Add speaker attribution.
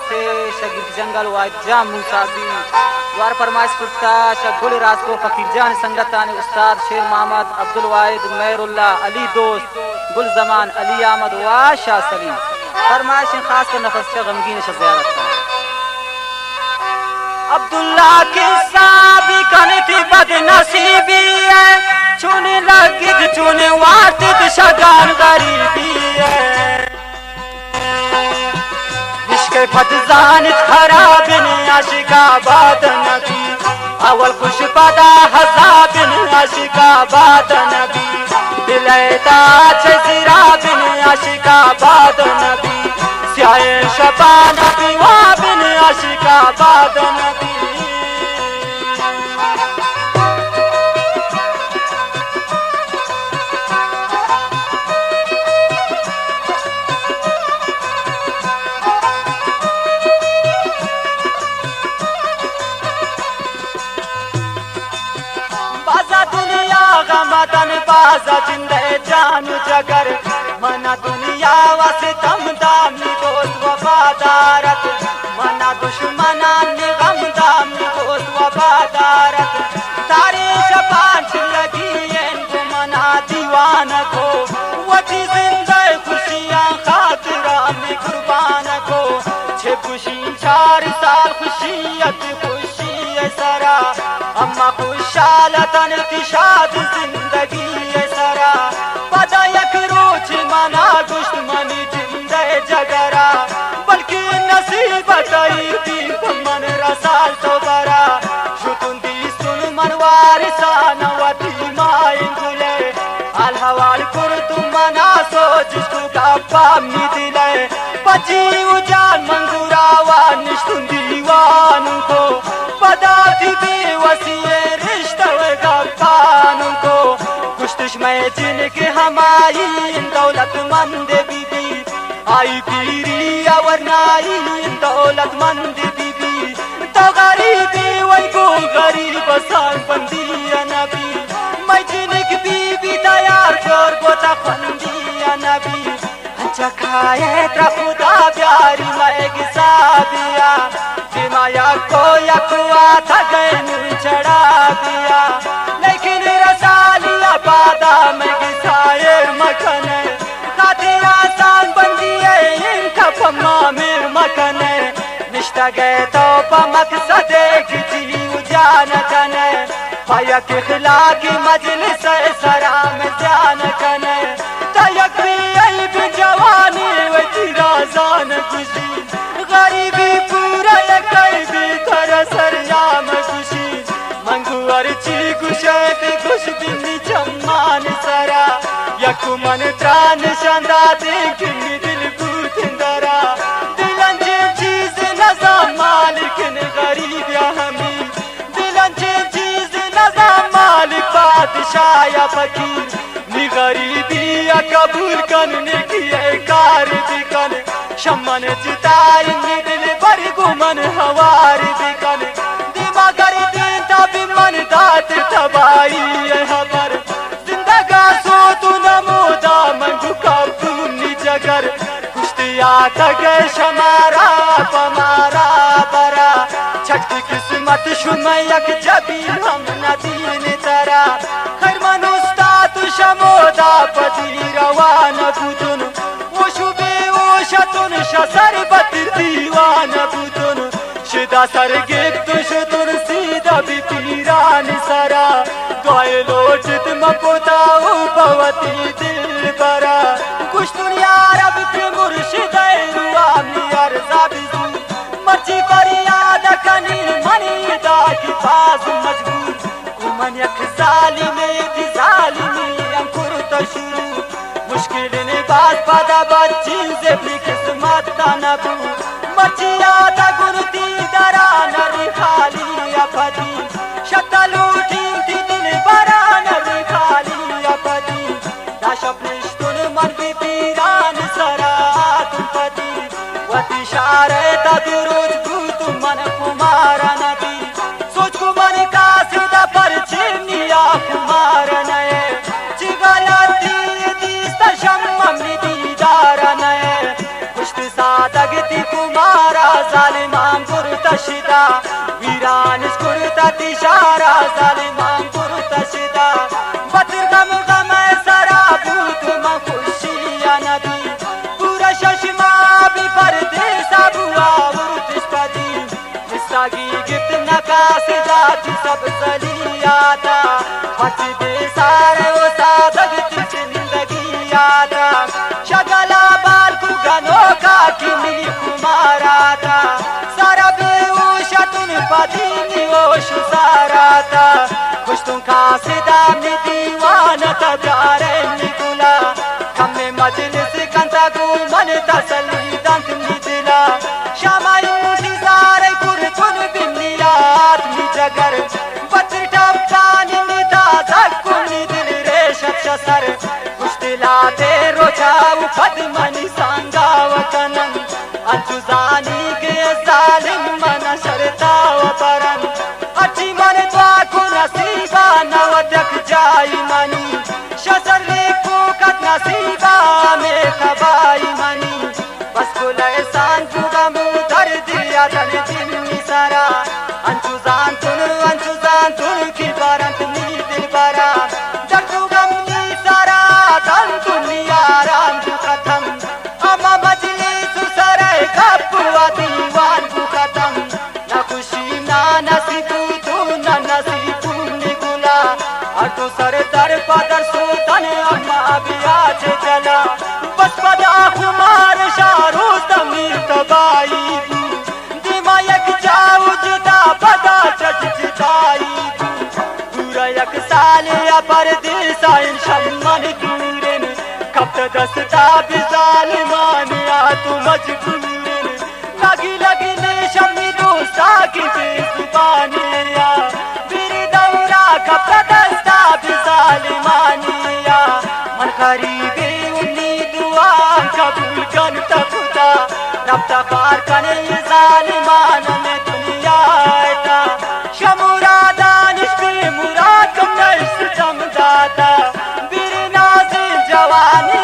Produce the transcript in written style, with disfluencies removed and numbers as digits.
Speaker 1: थे शगीर जंगल वाजा मूसाबी द्वार फरमाइश कुत्ता शगुल रात को फकीर जान संगतान उस्ताद शेर मोहम्मद अब्दुल वाहिद मेहरुल्ला अली दोस्त गुल जमान अली अहमद वा शाह सलीम फरमाइश खास कर नफस से गमगीन ज़ियारत अब्दुल्ला की साबी कनती बदनसीबी है चुने लगी चुने वातित शगान गरीबी है इश्क़ फतजान खराबिन आशिका बाद नबी अवल खुश पदा हसाबिन आशिका बाद नबी दिलैता चज़राबिन आशिका बाद नबी स्याए शबाना बिवाबिन आशिका बाद नबी मदन बाजा जिंदे जानू जगर मना दुनिया वासे तम दामी दोस्त वफादारत मना दुश्मना निगम दामी दोस्त वफादारत तारे शबान लगी इनको मना दीवान को वही जिंदे खुशियां खातिरा में कुर्बान को छे खुशी 4 साल खुशियत खुशी सरा अम्मा खुशालतन तिशाद जिंदगी सरा पदा यक रोच मना दुश्मनी जिंदे जगरा बल्कि नसीबत थी मन रसाल तो बरा शुतुन दी सुन मनवार सानवती माई गुले अल हवाल कुर तुम मना सोच गप्पा मी दिले पजी उजान मंगुरावा निश्तुन दीवान को पदा थी बेवसिए रिश्ता गप्पान को कुश्तुश में जिनके हमारी दौलतमंद बीबी आई पीरी अवरनाई दौलतमंद बीबी तो गरीबी वही को गरीब सान बंदी नबी मैं जिनकी बीबी तैयार कर गोता फंदी नबी अच्छा खाए खुदा प्यारी मैं गिसाबिया माया को यकुआ था गैन चढ़ा दिया लेकिन रसालिया बादा में गिसाए मखन खाते आसान बन दिए इनका पम्मा मेर मखन निश्ता गए तो मकसद जी उजान कन पाया के खिला की मजलिस सरा में जान कन तयक भी जवानी वही राजान खुशी गरीबी पूरा सरयाम खुशी मंगुअर ची गुशत खुश बिन्नी चम्मान सरा यकुमन त्रान शांदा देख दिल बूतंदरा दिलंजे चीज नजा मालिकन गरीब या हमी दिलंजे चीज नजा मालिक बादशाह या फकीर नी गरीबी या कबूल कन ने किए कार दिकन शमन जिताई नी दिल बरी गुमन हवार दिकन दिमागर दिन तभी मन दात तबाई हबर जिंदगा सो तू नमोदा मंगू काबूनी जगर कुश्तिया तगे शमारा पमारा बरा छठी किस्मत शुमयक जबी हम नदीन तरा खैर मनुस्ता तू शमोदा पदी रवान बुदुन वो शुबे वो शतुन शसर बतिर दीवान बुदुन शिदा सरगिब तुशतुन सीधा भी पीरान सरा गाय लोचित मकोता उपवती दिल बरा कुछ दुनिया रब के मुर्शिद रुआ मियार जाबिजू मर्जी पर याद कनी मनी दा की पास मजबूर कुमन यक जालिमी अंकुर तशुरू मुश्किल ने बात पदा बच्ची से भी किस्मत नबू मचिया दा गुरती दरा नरी खाली अपदी शतलूटी थी दिल बरा नरी खाली अपदी दाशपनिश्तुन मन भी पीरान सरा तुम पदी वती शारे ता दुरुज भूत मन कुमारा नदी सोच को मन का सीधा पर चिनिया कुमार नए चिगाया दी शम्म दीदार नए कुश्त सादगती Kumara zalimam kurtaşida Viranis kurtat işara zalimam kurtaşida Batır gamı gamı sarabut man khushiya nadi Pura shashma bhi pardesa bua urtish padi Misagi gift nakas jati sab saliyata Bach de sare o saadagti zindagi yaata Shagala bal ku gano ka kimi kumarata Sara beushatun padini o shusarata Kushtun ka sida mi diwana ta pyare nikula Kamme majlis kanta ku man tasalli dant nidila Shama intizar kurtun binniyat mi jagar Batr tapani nida zakuni dil reshat shasar Kustilate rochau padmani sanga watanan Anjuzani ke zalim mana sharta waparan Achi man twa ku nasiba nawadak jai mani Shasar liku kat nasiba me tabai mani Bas kula ehsan juga mudar diya tan jinni sara Anjuzan tun ki barant ni dil bara Dar tu gam ni sara tan dunia ram tu khatam Ama majlis sarai kapwa diwan ku khatam Na khushi na nasibu tu na nasibu ni gula Artu sare dar padar sultan amma abiyaj jala Bas pada khumar sharu tamir tabai Dima yak jau juda pada chach jitai Pura yak saal ya pardesa in shamman duren Kapta dasta bi zaliman ya tu majburen Lagi lagi ne shami dosta ki bezubani ya Bir daura kapta dasta bi zalimani ya Man kharibe umidwa kabul kan ta khuda Rabta par kane zaliman me duniya aita Shamuradan ishq murad kam na istam data Bir nazil jawani